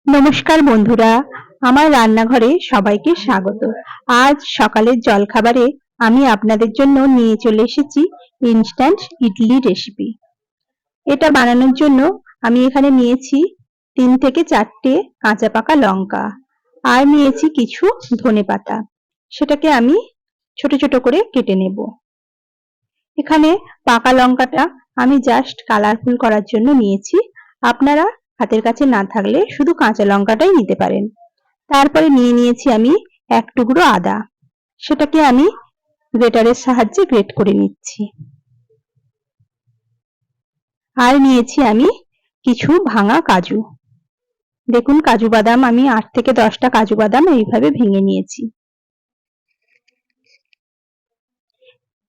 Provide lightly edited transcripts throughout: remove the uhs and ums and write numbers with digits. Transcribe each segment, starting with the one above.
নমস্কার বন্ধুরা, আমার রান্নাঘরে সবাইকে স্বাগত। আজ সকালের জলখাবারে আমি আপনাদের জন্য নিয়ে চলে এসেছি ইনস্ট্যান্ট ইডলি রেসিপি। এটা বানানোর জন্য আমি এখানে নিয়েছি 3 থেকে 4টে কাঁচা পাকা লঙ্কা আর নিয়েছি কিছু ধনেপাতা। সেটাকে আমি ছোট ছোট করে কেটে নেব। এখানে পাকা লঙ্কাটা আমি জাস্ট কালারফুল করার জন্য নিয়েছি। আপনারা হাতের কাছে না থাকলে শুধু কাঁচা লঙ্কাটাই নিতে পারেন। তারপরে নিয়ে নিয়েছি আমি 1 টুকরো আদা, সেটাকে আমি গ্রেটারের সাহায্যে গ্রেট করে নিচ্ছি। আর নিয়েছি আমি কিছু ভাঙা কাজু। দেখুন, কাজু বাদাম আমি 8 থেকে 10টা কাজু বাদাম এইভাবে ভেঙে নিয়েছি।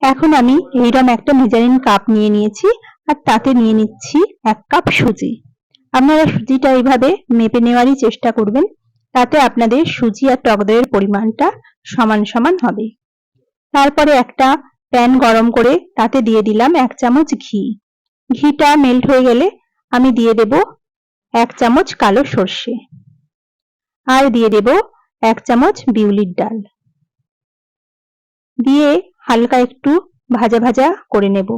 এখন আমি এইরকম একটা মেজারিং কাপ নিয়ে নিয়েছি আর তাতে নিয়ে নিচ্ছি 1 কাপ সুজি। আপনারা সুজিটা এইভাবে মেপে নেওয়ারই চেষ্টা করবেন, তাতে আপনাদের সুজি আর টক দইয়ের পরিমাণটা সমান সমান হবে। তারপরে একটা প্যান গরম করে তাতে দিয়ে দিলাম 1 চামচ ঘি। ঘিটা মেল্ট হয়ে গেলে আমি দিয়ে দেব 1 চামচ কালো সর্ষে আর দিয়ে দেব 1 চামচ বিউলির ডাল। দিয়ে হালকা একটু ভাজা ভাজা করে নেব।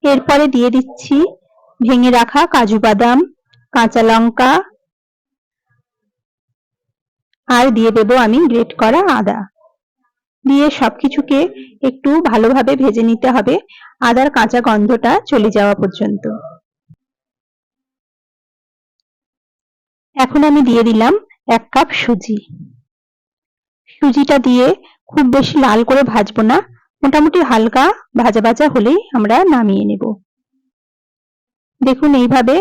এরপরে দিয়ে দিচ্ছি ভেঙে রাখা কাজু বাদাম, কাঁচা লঙ্কা আর দিয়ে দেব আমি গ্রেট করা আদা। দিয়ে সবকিছুকে একটু ভালোভাবে ভেজে নিতে হবে, আদার কাঁচা গন্ধটা চলে যাওয়া পর্যন্ত। এখন আমি দিয়ে দিলাম 1 কাপ সুজি। সুজিটা দিয়ে খুব বেশি লাল করে ভাজবো না, মোটামুটি হালকা ভাজা ভাজা হলেই আমরা নামিয়ে নেব। দেখুন, এইভাবে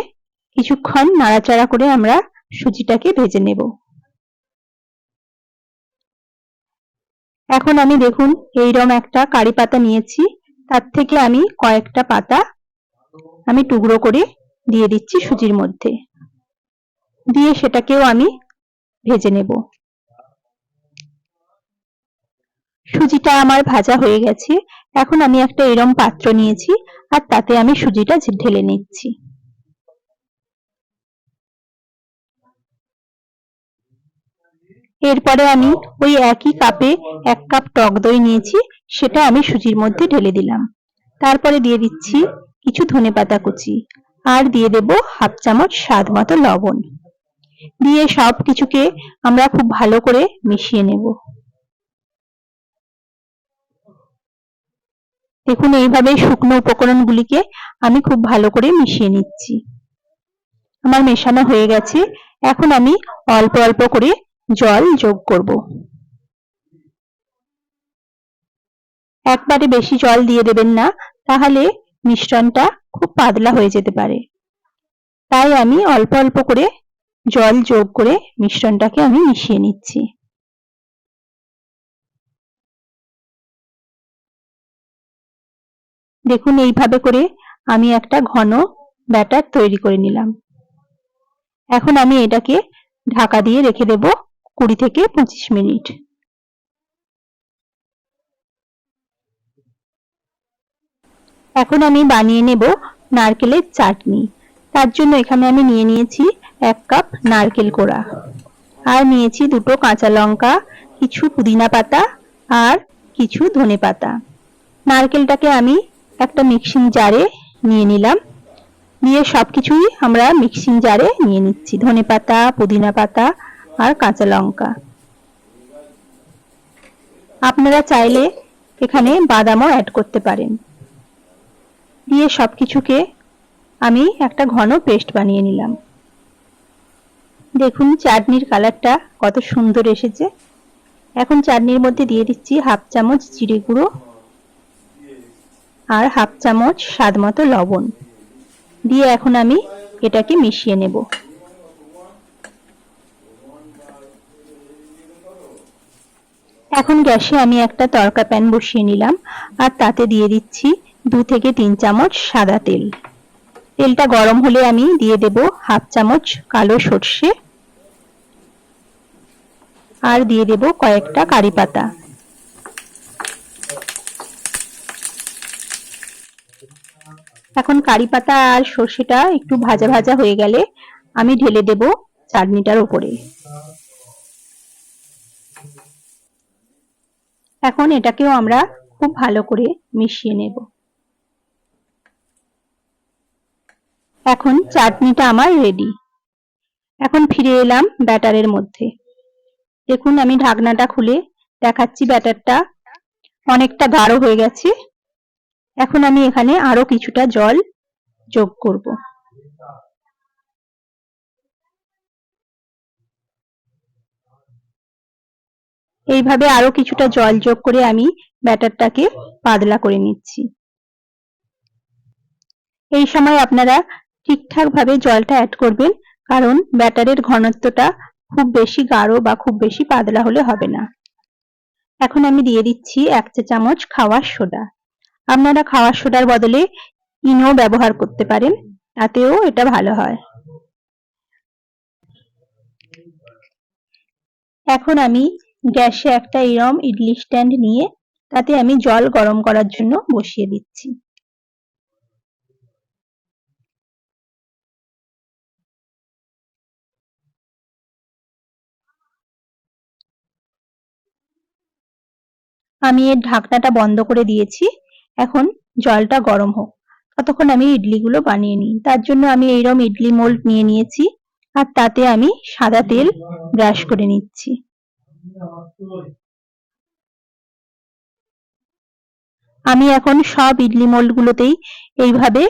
কিছুক্ষণ নাড়াচাড়া করে আমরা সুজিটাকে ভেজে নেব। এখন আমি দেখুন এইরকম একটা কারি পাতা নিয়েছি, তার থেকে আমি কয়েকটা পাতা আমি টুকরো করে দিয়ে দিচ্ছি সুজির মধ্যে। দিয়ে সেটাকেও আমি ভেজে নেব। সুজিটা আমার ভাজা হয়ে গেছে। এখন আমি একটা এরম পাত্র নিয়েছি আর তাতে আমি সুজিটা ঢেলে নিচ্ছি। এরপরে আমি ওই একই কাপে 1 কাপ টক দই নিয়েছি, সেটা আমি সুজির মধ্যে ঢেলে দিলাম। তারপরে দিয়ে দিচ্ছি কিছু ধনেপাতা কুচি আর দিয়ে দেব 1/2 চামচ স্বাদ মতো লবণ। দিয়ে সবকিছুকে আমরা খুব ভালো করে মিশিয়ে নেব। দেখুন, এইভাবে শুকনো উপকরণগুলিকে আমি খুব ভালো করে মিশিয়ে নিচ্ছি। আমার মেশানো হয়ে গেছে। এখন আমি অল্প অল্প করে জল যোগ করব। একবারে বেশি জল দিয়ে দেবেন না, তাহলে মিশ্রণটা খুব পাতলা হয়ে যেতে পারে। তাই আমি অল্প অল্প করে জল যোগ করে মিশ্রণটাকে আমি মিশিয়ে নিচ্ছি। দেখুন, এইভাবে করে আমি একটা ঘন ব্যাটার তৈরি করে নিলাম। এখন আমি এটাকে ঢাকা দিয়ে রেখে দেব 20 থেকে 25 মিনিট। এখন আমি বানিয়ে নেব নারকেলের চাটনি। তার জন্য এখানে আমি নিয়ে নিয়েছি 1 কাপ নারকেল কোড়া আর নিয়েছি 2টো কাঁচা লঙ্কা, কিছু পুদিনা পাতা আর কিছু ধনেপাতা। নারকেলটাকে আমি একটা মিক্সিং জারে নিয়ে নিলাম। দিয়ে সবকিছুই আমরা মিক্সিং জারে নিয়ে নিচ্ছি, ধনেপাতা, পুদিনা পাতা আর কাঁচা লঙ্কা। আপনারা চাইলে এখানে বাদামও অ্যাড করতে পারেন। দিয়ে সবকিছুকে আমি একটা ঘন পেস্ট বানিয়ে নিলাম। দেখুন, চাটনির কালারটা কত সুন্দর এসেছে। এখন চাটনির মধ্যে দিয়ে দিচ্ছি 1/2 চামচ জিরে গুঁড়ো আর 1/2 চামচ স্বাদ মতো লবণ। দিয়ে এখন আমি এটাকে মিশিয়ে নেব। এখন গ্যাসে আমি একটা তড়কা প্যান বসিয়ে নিলাম আর তাতে দিয়ে দিচ্ছি 2 থেকে 3 চামচ সাদা তেল। তেলটা গরম হলে আমি দিয়ে দেব 1/2 চামচ কালো সর্ষে আর দিয়ে দেব কয়েকটা কারি পাতা। এখন কারি পাতা আর সর্ষেটা একটু ভাজা ভাজা হয়ে গেলে আমি ঢেলে দেব চাটনিটার উপরে। এখন এটাকেও আমরা খুব ভালো করে মিশিয়ে নেব। এখন চাটনিটা আমার রেডি। এখন ফিরে এলাম ব্যাটারের মধ্যে। দেখুন আমি ঢাকনাটা খুলে দেখাচ্ছি, ব্যাটারটা অনেকটা গাঢ় হয়ে গেছে। এখন আমি এখানে আরো কিছুটা জল যোগ করব। এইভাবে আরো কিছুটা জল যোগ করে আমি ব্যাটারটাকে পাতলা করে নিচ্ছি। এই সময় আপনারা ঠিকঠাক ভাবে জলটা অ্যাড করবেন, কারণ ব্যাটারের ঘনত্বটা খুব বেশি গাঢ় বা খুব বেশি পাতলা হলে হবে না। এখন আমি দিয়ে দিচ্ছি 1 চা চামচ খাওয়ার সোডা। আপনারা খাওয়ার সোডার বদলে ইনো ব্যবহার করতে পারেন, তাতেও এটা ভালো হয়। এখন আমি গ্যাসে একটা এরম ইডলি স্ট্যান্ড নিয়ে তাতে আমি জল গরম করার জন্য বসিয়ে দিচ্ছি। আমি এর ঢাকনাটা বন্ধ করে দিয়েছি। এখন জলটা গরম হোক, ততক্ষণ আমি ইডলিগুলো বানিয়ে নিই। তার জন্য আমি এইরকম ইডলি মোল্ড নিয়ে নিয়েছি, আর তাতে আমি সাদা তেল ব্রাশ করে নিচ্ছি। আমি এখন সব ইডলি মোল্ড গুলোতেই এইভাবে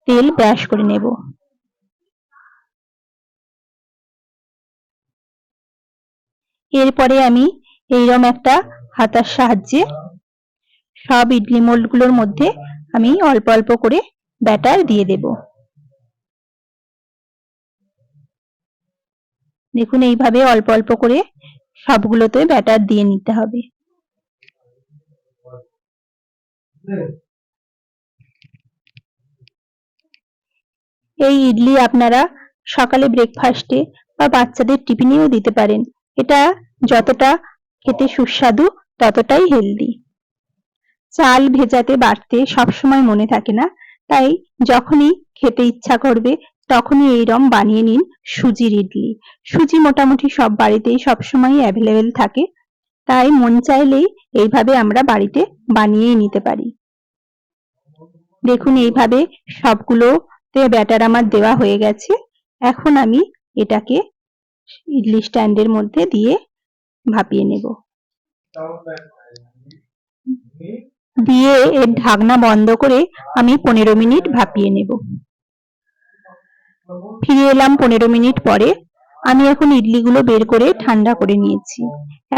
তেল ব্রাশ করে নেব। এরপরে আমি এইরকম একটা হাতার সাহায্যে সব ইডলি মোল্ড গুলোর মধ্যে আমি অল্প অল্প করে ব্যাটার দিয়ে দেব। দেখুন এইভাবে অল্প অল্প করে সবগুলোতে ব্যাটার দিয়ে নিতে হবে। এই ইডলি আপনারা সকালে ব্রেকফাস্টে বা বাচ্চাদের টিফিনেও দিতে পারেন। এটা যতটা খেতে সুস্বাদু ততটাই হেলদি। চাল ভেজাতে বাটতে সবসময় মনে থাকে না, তাই যখনই খেতে ইচ্ছা করবে তখনই এইরকম বানিয়ে নিন সুজির ইডলি। সুজি মোটামুটি সব বাড়িতেই সবসময় অ্যাভেলেবেল থাকে, তাই মন চাইলেই এইভাবে আমরা বাড়িতে বানিয়েই নিতে পারি। দেখুন এইভাবে সবগুলোতে ব্যাটার আমার দেওয়া হয়ে গেছে। এখন আমি এটাকে ইডলি স্ট্যান্ডের মধ্যে দিয়ে ভাপিয়ে নেব। দিয়ে এর ঢাকনা বন্ধ করে আমি 15 মিনিট ভাপিয়ে নেব। ফিরে এলাম 15 মিনিট পরে। আমি এখন ইডলিগুলো বের করে ঠান্ডা করে নিয়েছি।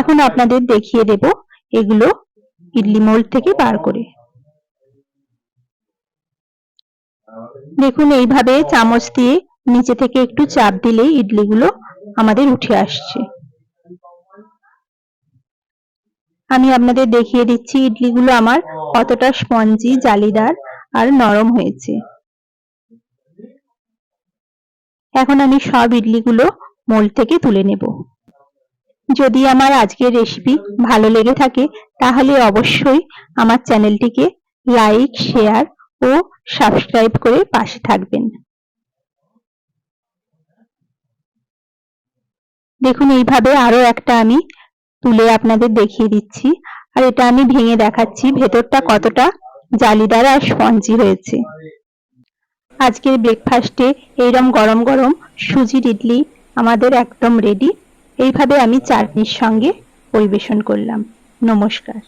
এখন আপনাদের দেখিয়ে দেব এগুলো ইডলি মোল্ড থেকে বার করে। দেখুন এইভাবে চামচ দিয়ে নিচে থেকে একটু চাপ দিলেই ইডলিগুলো আমাদের উঠে আসছে। আমি আপনাদের দেখিয়ে দিচ্ছি ইডলিগুলো আমার কতটা স্পঞ্জি, জালিদার আর নরম হয়েছে। এখন আমি সব ইডলিগুলো মোল্ড থেকে তুলে নেব। যদি আমার আজকের রেসিপি ভালো লেগে থাকে তাহলে অবশ্যই আমার চ্যানেলটিকে লাইক, শেয়ার ও সাবস্ক্রাইব করে পাশে থাকবেন। দেখুন এইভাবে আরো একটা আমি তুলে আপনাদের দেখিয়ে দিচ্ছি, আর এটা আমি ভেঙে দেখাচ্ছি ভেতরটা কতটা জালিদার আর স্পঞ্জি হয়েছে। আজকের ব্রেকফাস্টে এইরকম গরম গরম সুজির ইডলি আমাদের একদম রেডি। এইভাবে আমি চাটনির সঙ্গে পরিবেশন করলাম। নমস্কার।